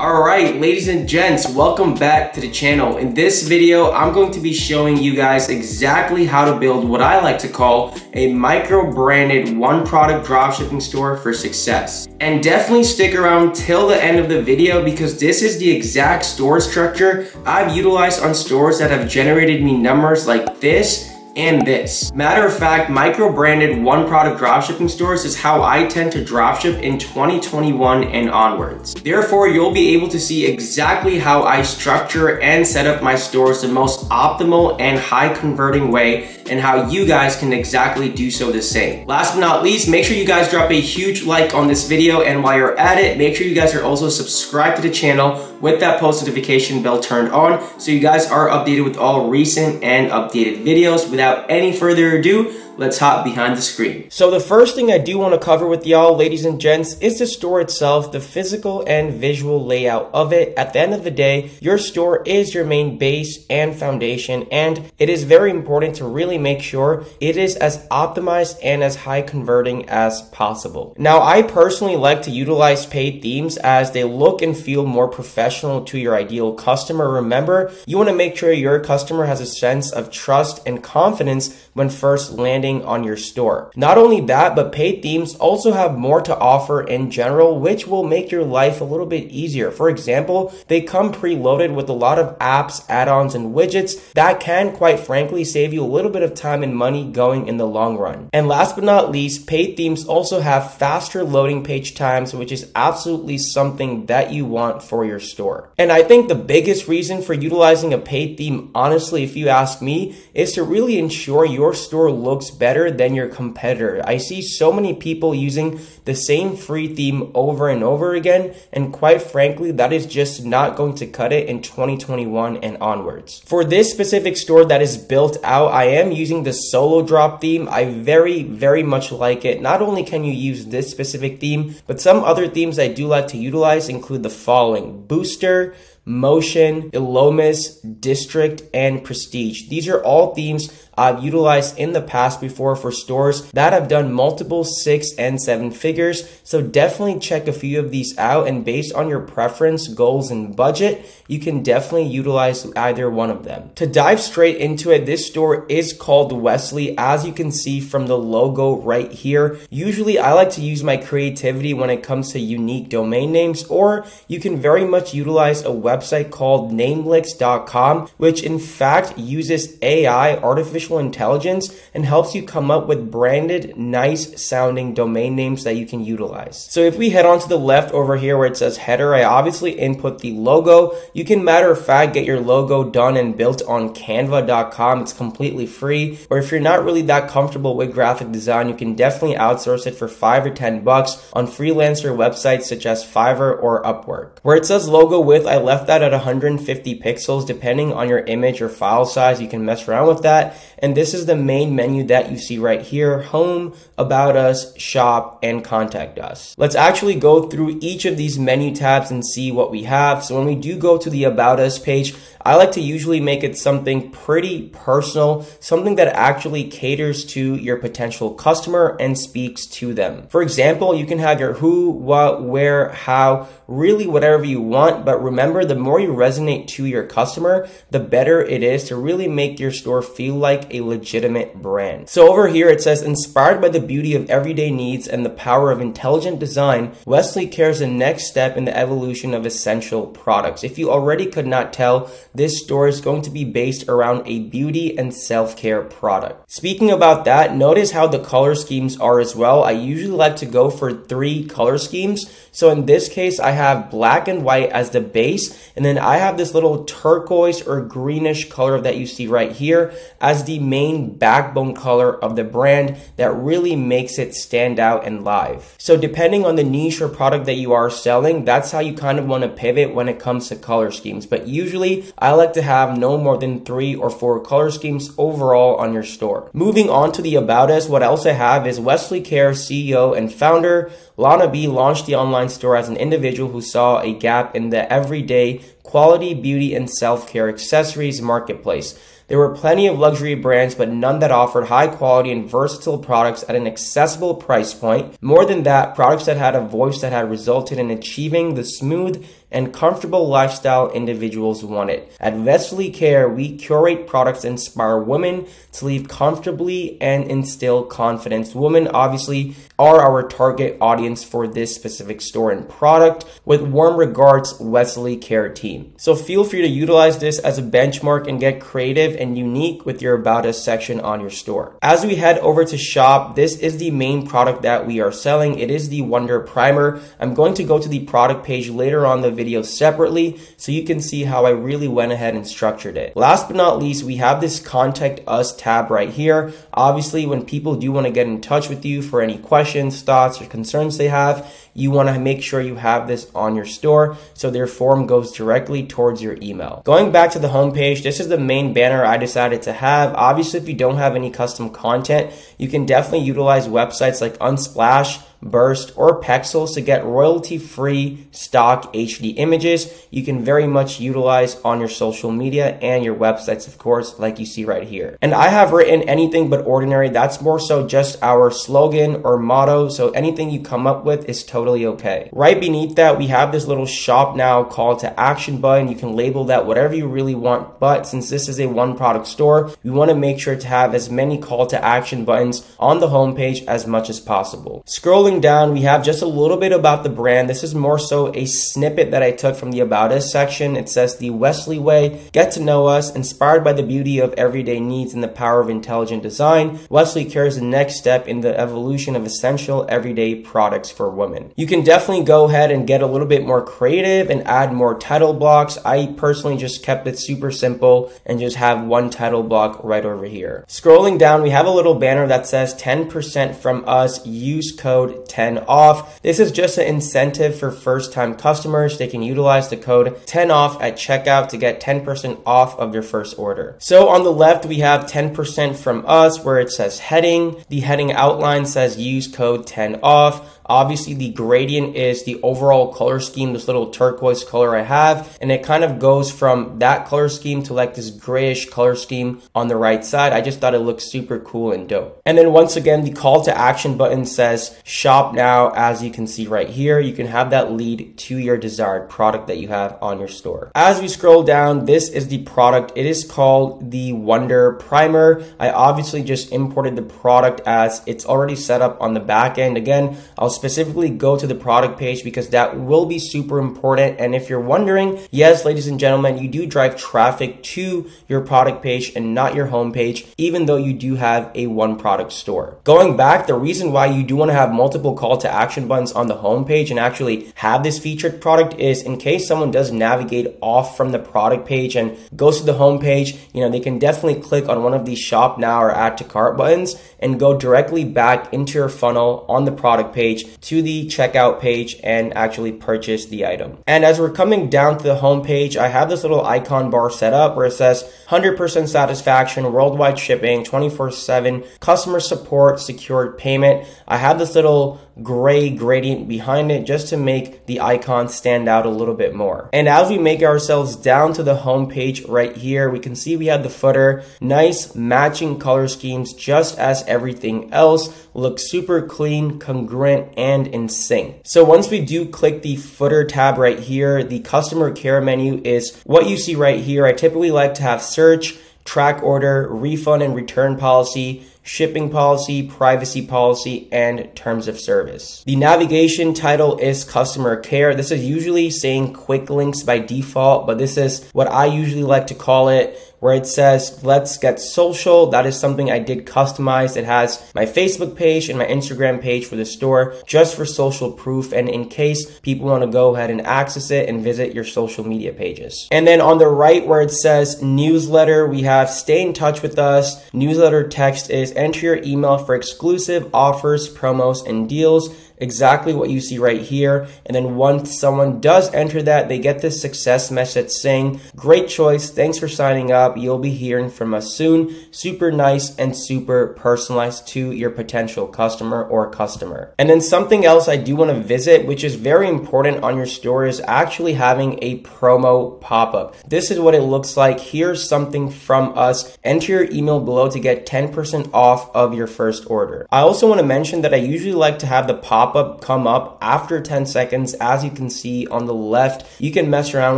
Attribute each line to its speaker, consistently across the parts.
Speaker 1: Alright, ladies and gents, welcome back to the channel. In this video, I'm going to be showing you guys exactly how to build what I like to call a micro-branded one-product dropshipping store for success. And definitely stick around till the end of the video because this is the exact store structure I've utilized on stores that have generated me numbers like this and this. Matter of fact, micro-branded one-product dropshipping stores is how I tend to dropship in 2021 and onwards. Therefore, you'll be able to see exactly how I structure and set up my stores the most optimal and high-converting way, and how you guys can exactly do so the same. Last but not least, make sure you guys drop a huge like on this video, and while you're at it, make sure you guys are also subscribed to the channel with that post notification bell turned on so you guys are updated with all recent and updated videos. Without any further ado, let's hop behind the screen. So the first thing I do want to cover with y'all, ladies and gents, is the store itself, the physical and visual layout of it. At the end of the day, your store is your main base and foundation, and it is very important to really make sure it is as optimized and as high converting as possible. Now, I personally like to utilize paid themes as they look and feel more professional to your ideal customer. Remember, you want to make sure your customer has a sense of trust and confidence when first landing on your store. Not only that, but paid themes also have more to offer in general, which will make your life a little bit easier. For example, they come preloaded with a lot of apps, add-ons, and widgets that can, quite frankly, save you a little bit of time and money going in the long run. And last but not least, paid themes also have faster loading page times, which is absolutely something that you want for your store. And I think the biggest reason for utilizing a paid theme, honestly, if you ask me, is to really ensure your store looks better than your competitor. I see so many people using the same free theme over and over again, and quite frankly, that is just not going to cut it in 2021 and onwards. For this specific store that is built out, I am using the solo drop theme. I very much like it. Not only can you use this specific theme, but some other themes I do like to utilize include the following: Booster, Motion, Illumis, District, and Prestige. These are all themes I've utilized in the past before for stores that have done multiple 6 and 7 figures. So definitely check a few of these out, and based on your preference, goals, and budget, you can definitely utilize either one of them. To dive straight into it, this store is called Wesley, as you can see from the logo right here. Usually I like to use my creativity when it comes to unique domain names, or you can very much utilize a website called namelix.com, which in fact uses AI, artificial intelligence, and helps you come up with branded, nice sounding domain names that you can utilize. So if we head on to the left over here where it says header, I obviously input the logo. You can, matter of fact, get your logo done and built on canva.com. It's completely free. Or if you're not really that comfortable with graphic design, you can definitely outsource it for $5 or $10 on freelancer websites such as Fiverr or Upwork. Where it says logo width, I left that at 150 pixels. Depending on your image or file size, you can mess around with that. And this is the main menu that you see right here: Home, About Us, Shop, and Contact Us. Let's actually go through each of these menu tabs and see what we have. So when we do go to the About Us page, I like to usually make it something pretty personal, something that actually caters to your potential customer and speaks to them. For example, you can have your who, what, where, how, really whatever you want, but remember, the more you resonate to your customer, the better it is to really make your store feel like a legitimate brand. So over here it says, inspired by the beauty of everyday needs and the power of intelligent design, Wesley cares the next step in the evolution of essential products. If you already could not tell, this store is going to be based around a beauty and self-care product. Speaking about that, notice how the color schemes are as well. I usually like to go for 3 color schemes. So in this case, I have black and white as the base, and then I have this little turquoise or greenish color that you see right here as the main backbone color of the brand that really makes it stand out and live. So depending on the niche or product that you are selling, that's how you kind of want to pivot when it comes to color schemes. But usually I like to have no more than 3 or 4 color schemes overall on your store. Moving on to the About Us, what else I have is Wesley Care CEO and founder Lana B launched the online store as an individual who saw a gap in the everyday quality beauty and self-care accessories marketplace. There were plenty of luxury brands, but none that offered high quality and versatile products at an accessible price point. More than that, products that had a voice that had resulted in achieving the smooth and comfortable lifestyle individuals wanted. At Vesely Care, we curate products that inspire women to live comfortably and instill confidence. Women obviously are our target audience for this specific store and product. With warm regards, Vesely Care team. So feel free to utilize this as a benchmark and get creative and unique with your About Us section on your store. As we head over to shop, this is the main product that we are selling. It is the Wonder Primer. I'm going to go to the product page later on the video separately so you can see how I really went ahead and structured it. Last but not least, we have this Contact Us tab right here. Obviously, when people do want to get in touch with you for any questions, thoughts, or concerns they have, you want to make sure you have this on your store so their form goes directly towards your email. Going back to the homepage, this is the main banner I decided to have. Obviously, if you don't have any custom content, you can definitely utilize websites like Unsplash, Burst, or Pexels to get royalty-free stock HD images you can very much utilize on your social media and your websites, of course, like you see right here. And I have written anything but ordinary. That's more so just our slogan or motto, so anything you come up with is totally okay. Right beneath that, we have this little shop now call to action button. You can label that whatever you really want, but since this is a one product store, we want to make sure to have as many call to action buttons on the homepage as much as possible. Scrolling down, we have just a little bit about the brand. This is more so a snippet that I took from the About Us section. It says the Vesely way, get to know us, inspired by the beauty of everyday needs and the power of intelligent design. Vesely Care is the next step in the evolution of essential everyday products for women. You can definitely go ahead and get a little bit more creative and add more title blocks. I personally just kept it super simple and just have one title block right over here. Scrolling down, we have a little banner that says 10% from us, use code 10 off. This is just an incentive for first-time customers. They can utilize the code 10 off at checkout to get 10% off of their first order. So on the left, we have 10% from us where it says heading. The heading outline says use code 10 off. Obviously, the gradient is the overall color scheme, this little turquoise color I have, and it kind of goes from that color scheme to like this grayish color scheme on the right side. I just thought it looked super cool and dope. And then once again, the call to action button says shop now. As you can see right here, you can have that lead to your desired product that you have on your store. As we scroll down, this is the product. It is called the Wonder Primer. I obviously just imported the product as it's already set up on the back end. Again, I'll specifically go to the product page because that will be super important. And if you're wondering, yes, ladies and gentlemen, you do drive traffic to your product page and not your home page, even though you do have a one product store. Going back, the reason why you do want to have multiple call to action buttons on the home page and actually have this featured product is in case someone does navigate off from the product page and goes to the home page, they can definitely click on one of these shop now or add to cart buttons and go directly back into your funnel on the product page to the checkout page and actually purchase the item. And as we're coming down to the home page, I have this little icon bar set up where it says 100% satisfaction, worldwide shipping, 24/7, customer support, secured payment. I have this little gray gradient behind it just to make the icon stand out a little bit more. And as we make ourselves down to the home page right here, we can see we have the footer, nice matching color schemes just as everything else, looks super clean, congruent, and in sync. So once we do click the footer tab right here, the customer care menu is what you see right here. I typically like to have search, track order, refund and return policy, shipping policy, privacy policy, and terms of service. The navigation title is customer care. This is usually saying quick links by default, but this is what I usually like to call it, where it says, let's get social. That is something I did customize. It has my Facebook page and my Instagram page for the store just for social proof and in case people want to go ahead and access it and visit your social media pages. And then on the right where it says newsletter, we have stay in touch with us. Newsletter text is enter your email for exclusive offers, promos, and deals. exactly what you see right here. And then once someone does enter that, they get this success message saying, great choice, thanks for signing up, you'll be hearing from us soon. Super nice and super personalized to your potential customer or customer. And then something else I do want to visit, which is very important on your store, is actually having a promo pop-up. This is what it looks like. Here's something from us. Enter your email below to get 10% off of your first order. I also want to mention that I usually like to have the pop-up come up after 10 seconds. As you can see on the left, you can mess around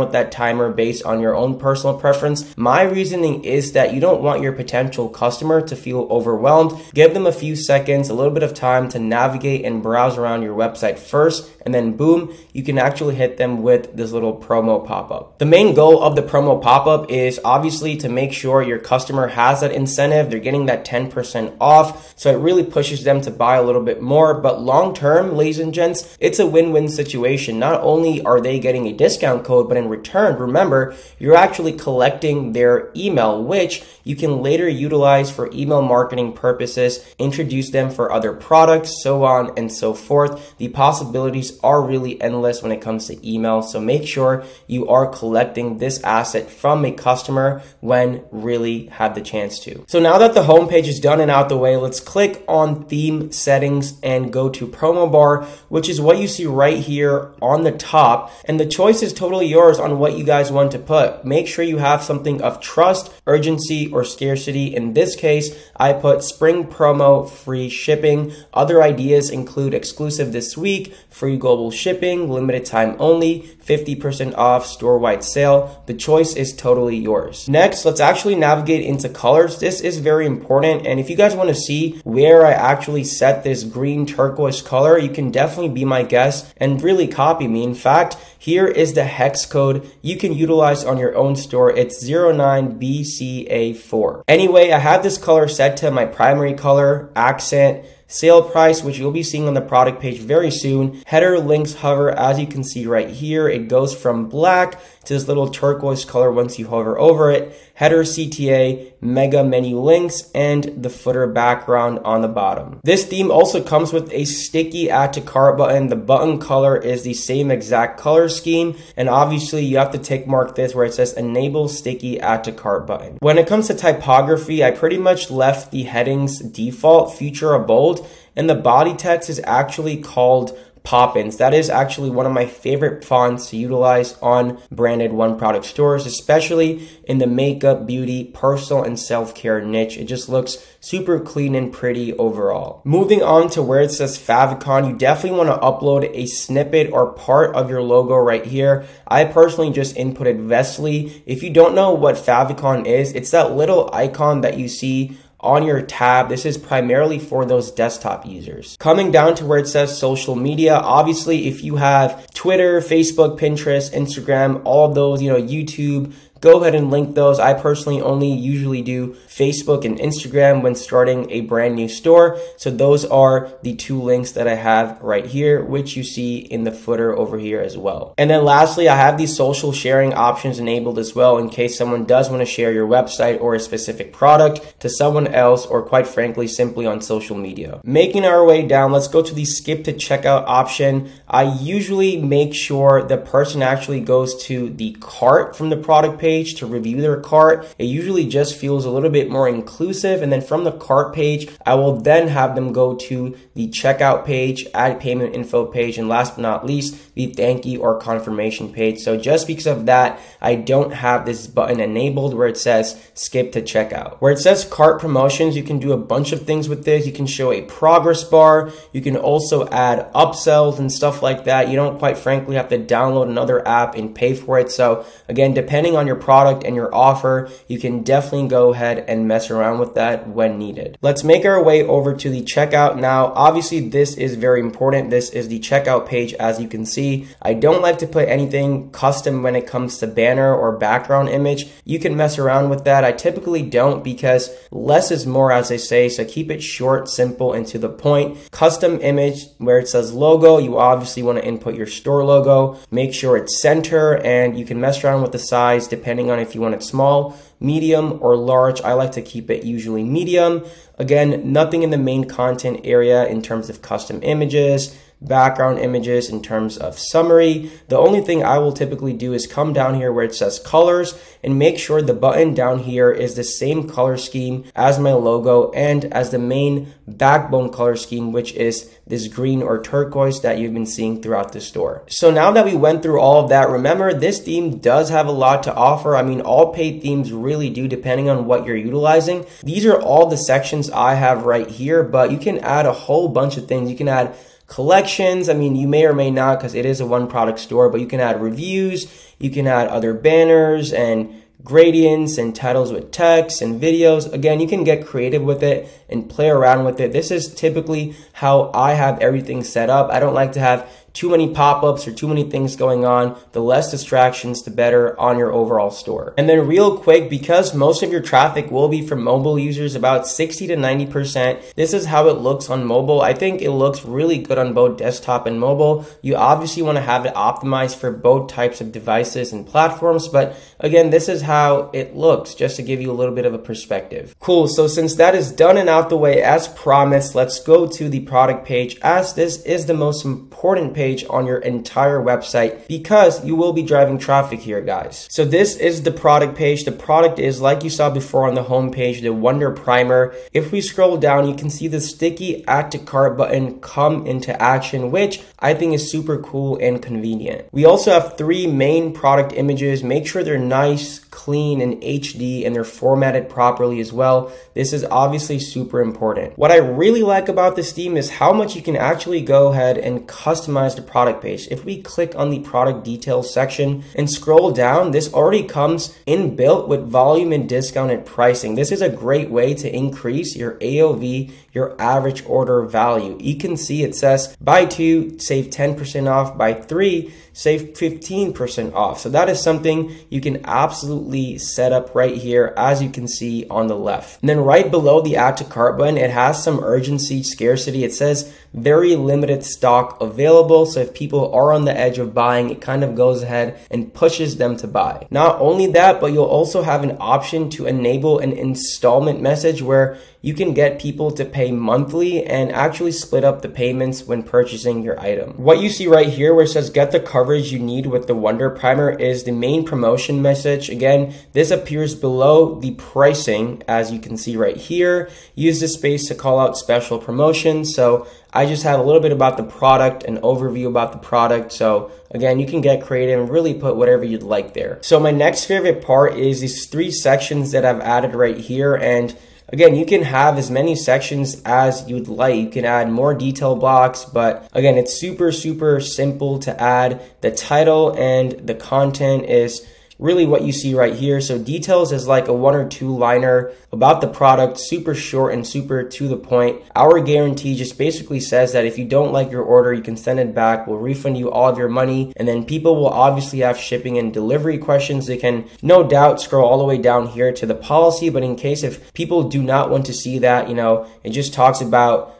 Speaker 1: with that timer based on your own personal preference. My reasoning is that you don't want your potential customer to feel overwhelmed. Give them a few seconds, a little bit of time to navigate and browse around your website first, and then boom, you can actually hit them with this little promo pop-up. The main goal of the promo pop-up is obviously to make sure your customer has that incentive. They're getting that 10% off, so it really pushes them to buy a little bit more. But long term, ladies and gents, it's a win-win situation. Not only are they getting a discount code, but in return, remember, you're actually collecting their email, which you can later utilize for email marketing purposes, introduce them for other products, so on and so forth. The possibilities are really endless when it comes to email, so make sure you are collecting this asset from a customer when really have the chance to. So now that the homepage is done and out the way, let's click on theme settings and go to promo bar, which is what you see right here on the top. And the choice is totally yours on what you guys want to put. Make sure you have something of trust, urgency, or scarcity. In this case, I put spring promo, free shipping. Other ideas include exclusive this week, free global shipping, limited time only, 50% off, store-wide sale. The choice is totally yours. Next, let's actually navigate into colors. This is very important, and if you guys want to see where I actually set this green turquoise color, you can definitely be my guest and really copy me. In fact, here is the hex code you can utilize on your own store. It's 09BCA4. Anyway, I have this color set to my primary color, accent, sale price, which you'll be seeing on the product page very soon. Header links hover, as you can see right here. It goes from black to this little turquoise color once you hover over it. Header CTA, mega menu links, and the footer background on the bottom. This theme also comes with a sticky add to cart button. The button color is the same exact color scheme, and obviously you have to tick mark this where it says enable sticky add to cart button. When it comes to typography, I pretty much left the headings default, feature or bold, and the body text is actually called Poppins. That is actually one of my favorite fonts to utilize on branded one product stores, especially in the makeup, beauty, personal, and self-care niche. It just looks super clean and pretty overall. Moving on to where it says favicon, you definitely want to upload a snippet or part of your logo right here. I personally just inputted Vesely. If you don't know what favicon is, it's that little icon that you see on your tab. This is primarily for those desktop users. Coming down to where it says social media, obviously if you have Twitter, Facebook, Pinterest, Instagram, all of those, YouTube, go ahead and link those. I personally only usually do Facebook and Instagram when starting a brand new store. So those are the two links that I have right here, which you see in the footer over here as well. And then lastly, I have these social sharing options enabled as well in case someone does want to share your website or a specific product to someone else, or quite frankly, simply on social media. Making our way down, let's go to the skip to checkout option. I usually make sure the person actually goes to the cart from the product page to review their cart. It usually just feels a little bit more inclusive, and then from the cart page, I will then have them go to the checkout page, add payment info page, and last but not least, the thank you or confirmation page. So just because of that, I don't have this button enabled where it says skip to checkout. Where it says cart promotions, you can do a bunch of things with this. You can show a progress bar. You can also add upsells and stuff like that. You don't quite frankly have to download another app and pay for it. So again, depending on your product and your offer, you can definitely go ahead and mess around with that when needed. Let's make our way over to the checkout now. Obviously, this is very important. This is the checkout page. As you can see, I don't like to put anything custom when it comes to banner or background image. You can mess around with that. I typically don't because less is more, as they say, so keep it short, simple, and to the point. Custom image where it says logo, you obviously want to input your store logo. Make sure it's center, and you can mess around with the size depending on if you want it small, medium, or large. I like to keep it usually medium. Again, nothing in the main content area in terms of custom images. background images in terms of summary. The only thing I will typically do is come down here where it says colors and make sure the button down here is the same color scheme as my logo and as the main backbone color scheme, which is this green or turquoise that you've been seeing throughout the store. So now that we went through all of that, remember this theme does have a lot to offer. I mean, all paid themes really do, depending on what you're utilizing. These are all the sections I have right here, but you can add a whole bunch of things. You can add collections. I mean, you may or may not, because it is a one product store, but you can add reviews, you can add other banners and gradients and titles with text and videos. Again, you can get creative with it and play around with it. This is typically how I have everything set up. I don't like to have too many pop-ups or too many things going on. The less distractions, the better on your overall store. And then real quick, because most of your traffic will be from mobile users, about 60 to 90%, this is how it looks on mobile. I think it looks really good on both desktop and mobile. You obviously want to have it optimized for both types of devices and platforms, but again, this is how it looks, just to give you a little bit of a perspective. Cool, so since that is done and out the way as promised, let's go to the product page, as this is the most important page on your entire website because you will be driving traffic here, guys. So this is the product page. The product is, like you saw before on the home page, the Wonder Primer. If we scroll down, you can see the sticky add to cart button come into action, which I think is super cool and convenient. We also have 3 main product images. Make sure they're nice, clean, and HD, and they're formatted properly as well. This is obviously super important. What I really like about this theme is how much you can actually go ahead and customize the product page. If we click on the product details section and scroll down, this already comes inbuilt with volume and discounted pricing. This is a great way to increase your AOV, your average order value. You can see it says buy 2, save 10% off, buy 3, save 15% off. So that is something you can absolutely set up right here, as you can see on the left. And then right below the add to cart button, it has some urgency, scarcity. It says very limited stock available. So if people are on the edge of buying, it kind of goes ahead and pushes them to buy. Not only that, but you'll also have an option to enable an installment message where you can get people to pay monthly and actually split up the payments when purchasing your item. What you see right here where it says get the coverage you need with the Wonder Primer is the main promotion message. Again, this appears below the pricing, as you can see right here. Use this space to call out special promotions. So I just have a little bit about the product, an overview about the product. So again, you can get creative and really put whatever you'd like there. So my next favorite part is these 3 sections that I've added right here. And again, you can have as many sections as you'd like. You can add more detail blocks, but again, it's super, super simple to add. The title and the content is really what you see right here. So details is like a 1 or 2 liner about the product, super short and super to the point. Our guarantee just basically says that if you don't like your order, you can send it back. We'll refund you all of your money. And then people will obviously have shipping and delivery questions. They can no doubt scroll all the way down here to the policy. But in case if people do not want to see that, it just talks about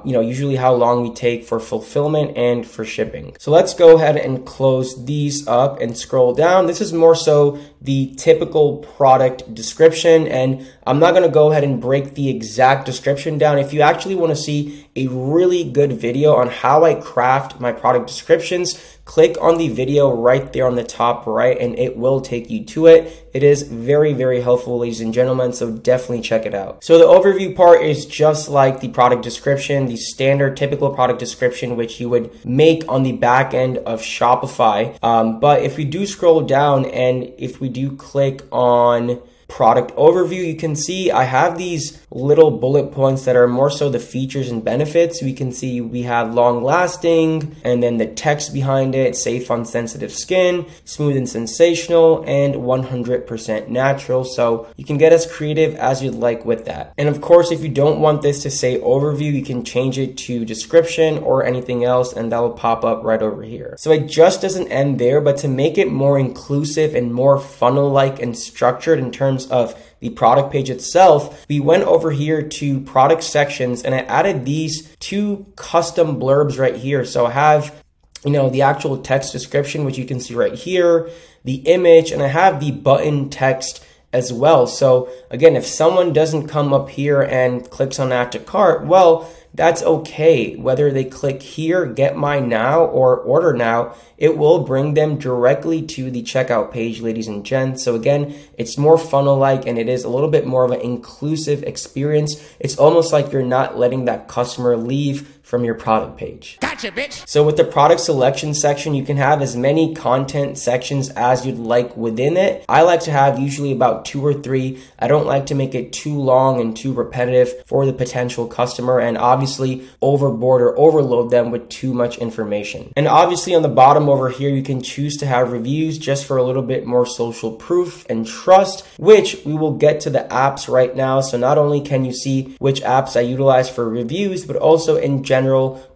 Speaker 1: usually how long we take for fulfillment and for shipping. So let's go ahead and close these up and scroll down. This is more so the typical product description, and I'm not going to go ahead and break the exact description down. If you actually want to see a really good video on how I craft my product descriptions, click on the video right there on the top right and it will take you to it. It is very, very helpful, ladies and gentlemen, so definitely check it out. So the overview part is just like the product description, the standard typical product description which you would make on the back end of Shopify. But if we do scroll down and if we do click on product overview, you can see I have these little bullet points that are more so the features and benefits. We can see we have long lasting, and then the text behind it, safe on sensitive skin, smooth and sensational, and 100% natural. So you can get as creative as you'd like with that. And of course, if you don't want this to say overview, you can change it to description or anything else, and that will pop up right over here. So it just doesn't end there, but to make it more inclusive and more funnel-like and structured in terms of the product page itself, we went over here to product sections and I added these 2 custom blurbs right here. So I have, the actual text description, which you can see right here, the image, and I have the button text as well. So again, if someone doesn't come up here and clicks on add to cart, well, that's okay. Whether they click here, get mine now, or order now, it will bring them directly to the checkout page, ladies and gents. So again, it's more funnel-like and it is a little bit more of an inclusive experience. It's almost like you're not letting that customer leave from your product page.
Speaker 2: Gotcha, bitch.
Speaker 1: So with the product selection section, you can have as many content sections as you'd like within it. I like to have usually about 2 or 3. I don't like to make it too long and too repetitive for the potential customer, and obviously overboard or overload them with too much information. And obviously on the bottom over here, you can choose to have reviews just for a little bit more social proof and trust, which we will get to the apps right now. So not only can you see which apps I utilize for reviews, but also in general,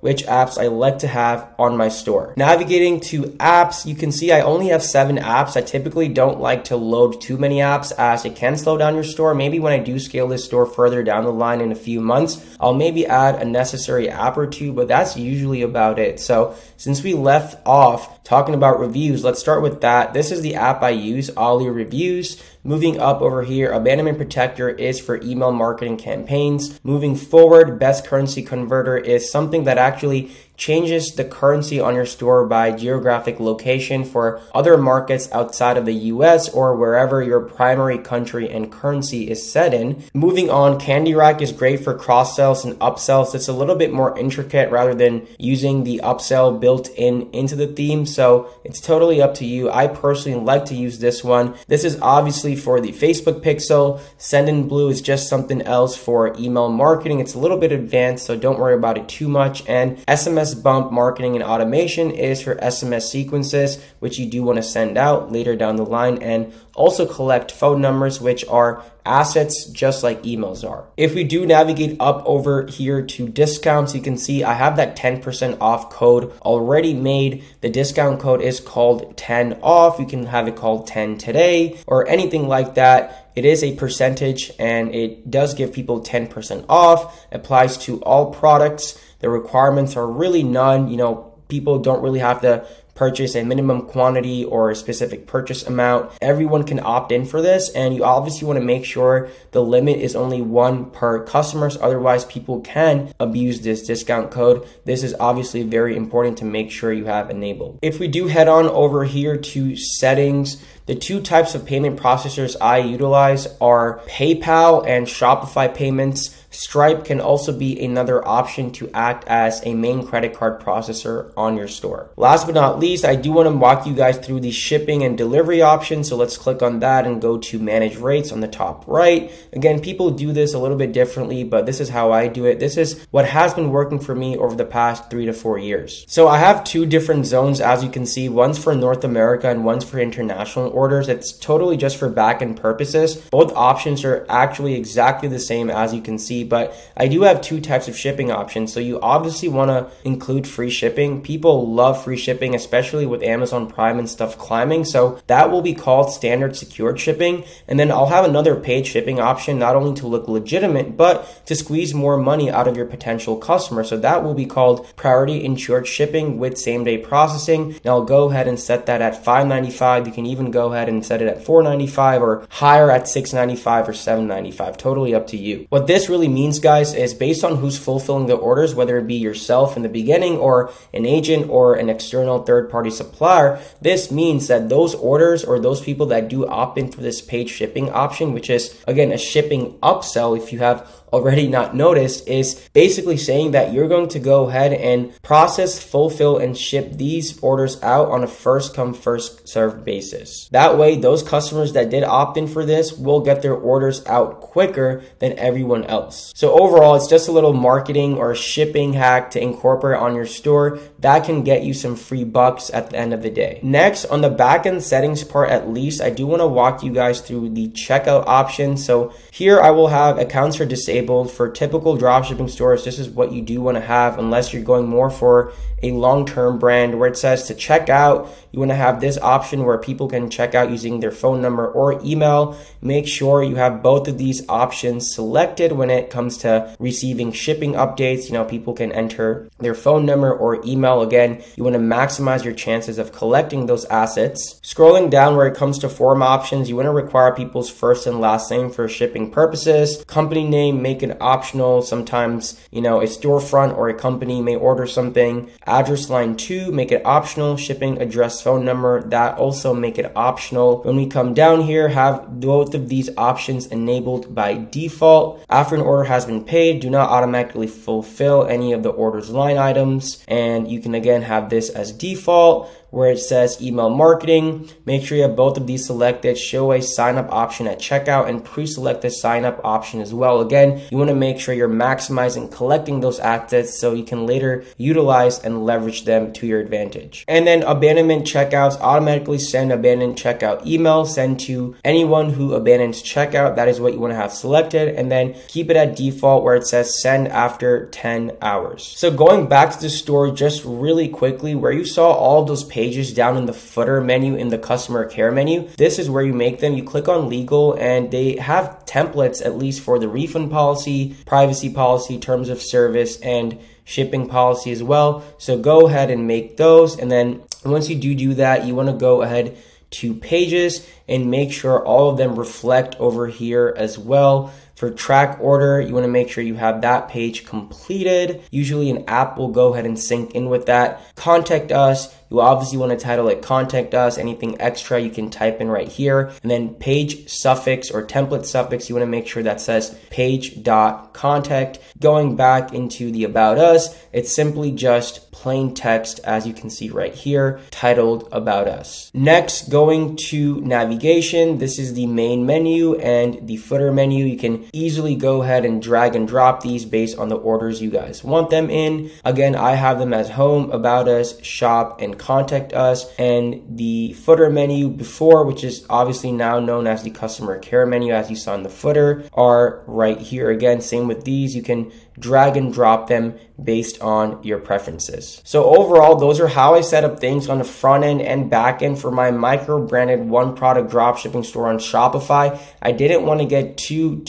Speaker 1: which apps I like to have on my store. Navigating to apps, you can see I only have 7 apps. I typically don't like to load too many apps as it can slow down your store. Maybe when I do scale this store further down the line in a few months, I'll maybe add a necessary app or 2, but that's usually about it. So since we left off talking about reviews, let's start with that. This is the app I use, Ollie Reviews. Moving up over here, Abandonment Protector is for email marketing campaigns. Moving forward, Best Currency Converter is something that actually changes the currency on your store by geographic location for other markets outside of the US or wherever your primary country and currency is set in. Moving on, Candy Rack is great for cross sells and upsells. It's a little bit more intricate rather than using the upsell built into the theme, so it's totally up to you. I personally like to use this one. This is obviously for the Facebook pixel. Send in Blue is just something else for email marketing. It's a little bit advanced, so don't worry about it too much. And SMS Bump Marketing and Automation is for SMS sequences, which you do want to send out later down the line, and also collect phone numbers, which are assets just like emails are. If we do navigate up over here to discounts, you can see I have that 10% off code already made. The discount code is called 10 off. You can have it called 10 today or anything like that. It is a percentage and it does give people 10% off. Applies to all products. The requirements are really none. You know, people don't really have to purchase a minimum quantity or a specific purchase amount. Everyone can opt in for this, and you obviously want to make sure the limit is only 1 per customer, so otherwise people can abuse this discount code. This is obviously very important to make sure you have enabled. If we do head on over here to settings, the 2 types of payment processors I utilize are PayPal and Shopify payments. Stripe can also be another option to act as a main credit card processor on your store. Last but not least, I do want to walk you guys through the shipping and delivery options. So let's click on that and go to manage rates on the top right. Again, people do this a little bit differently, but this is how I do it. This is what has been working for me over the past 3 to 4 years. So I have 2 different zones, as you can see. One's for North America and one's for international orders. It's totally just for back-end purposes. Both options are actually exactly the same, as you can see, but I do have 2 types of shipping options. So you obviously want to include free shipping. People love free shipping, especially with Amazon Prime and stuff climbing. So that will be called standard secured shipping. And then I'll have another paid shipping option, not only to look legitimate, but to squeeze more money out of your potential customer. So that will be called priority insured shipping with same day processing. Now I'll go ahead and set that at $5.95. You can even go ahead and set it at $4.95 or higher at $6.95 or $7.95. Totally up to you. What this really means, guys, is based on who's fulfilling the orders, whether it be yourself in the beginning or an agent or an external third-party supplier, this means that those orders or those people that do opt in for this paid shipping option, which is again a shipping upsell if you have already not noticed, is basically saying that you're going to go ahead and process, fulfill, and ship these orders out on a first come, first served basis. That way, those customers that did opt in for this will get their orders out quicker than everyone else. So overall, it's just a little marketing or shipping hack to incorporate on your store that can get you some free bucks at the end of the day. Next, on the backend settings part, at least, I do want to walk you guys through the checkout option. So here I will have accounts are disabled. For typical dropshipping stores, this is what you do want to have, unless you're going more for a long-term brand where it says to check out. You want to have this option where people can check checkout using their phone number or email. Make sure you have both of these options selected when it comes to receiving shipping updates. People can enter their phone number or email. Again, you want to maximize your chances of collecting those assets. Scrolling down where it comes to form options, you want to require people's first and last name for shipping purposes. Company name, make it optional. Sometimes, a storefront or a company may order something. Address line 2, make it optional. Shipping address, phone number, that also make it optional. When we come down here, have both of these options enabled by default. After an order has been paid, do not automatically fulfill any of the order's line items. And you can again have this as default, where it says email marketing. Make sure you have both of these selected. Show a sign up option at checkout and pre-select the sign up option as well. Again, you want to make sure you're maximizing collecting those assets so you can later utilize and leverage them to your advantage. And then abandonment checkouts, automatically send abandoned checkout email, send to anyone who abandons checkout. That is what you want to have selected, and then keep it at default where it says send after 10 hours. So going back to the store just really quickly, where you saw all of those pages down in the footer menu in the customer care menu, this is where you make them. You click on legal and they have templates at least for the refund policy, privacy policy, terms of service, and shipping policy as well. So go ahead and make those. And then once you do that, you want to go ahead to pages and make sure all of them reflect over here as well. For track order, you want to make sure you have that page completed. Usually an app will go ahead and sync in with that. Contact us, you obviously want to title it contact us. Anything extra you can type in right here. And then page suffix or template suffix, you want to make sure that says page.contact. Going back into the about us, it's simply just plain text, as you can see right here, titled about us. Next, going to navigation, this is the main menu and the footer menu. You can easily go ahead and drag and drop these based on the orders you guys want them in. Again, I have them as home, about us, shop, and contact us. And the footer menu before, which is obviously now known as the customer care menu, as you saw in the footer, are right here. Again, same with these. You can drag and drop them based on your preferences. So overall, those are how I set up things on the front end and back end for my micro branded one product dropshipping store on Shopify. I didn't want to get too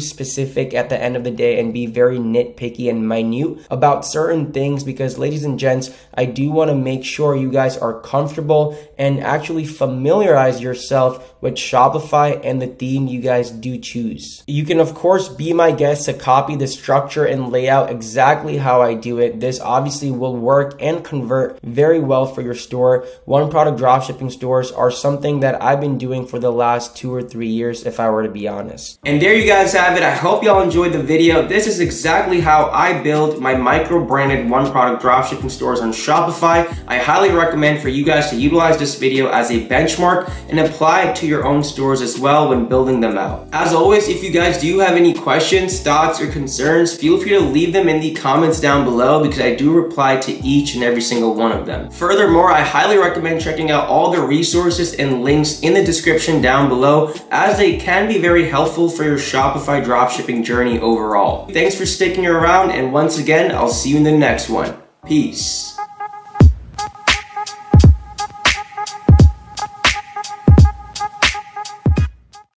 Speaker 1: specific at the end of the day and be very nitpicky and minute about certain things, because ladies and gents, I do want to make sure you guys are comfortable and actually familiarize yourself with Shopify and the theme you guys do choose. You can of course be my guest to copy the structure and layout exactly how I do it. This obviously will work and convert very well for your store. One product dropshipping stores are something that I've been doing for the last 2 or 3 years, if I were to be honest. And there you guys have it. I hope y'all enjoyed the video. This is exactly how I build my micro branded one product dropshipping stores on Shopify. I highly recommend for you guys to utilize this video as a benchmark and apply it to your own stores as well when building them out. As always, if you guys do have any questions, thoughts, or concerns, feel free to leave them in the comments down below, because I do reply to each and every single one of them. Furthermore, I highly recommend checking out all the resources and links in the description down below, as they can be very helpful for your Shopify dropshipping journey overall. Thanks for sticking around, and once again, I'll see you in the next one. Peace.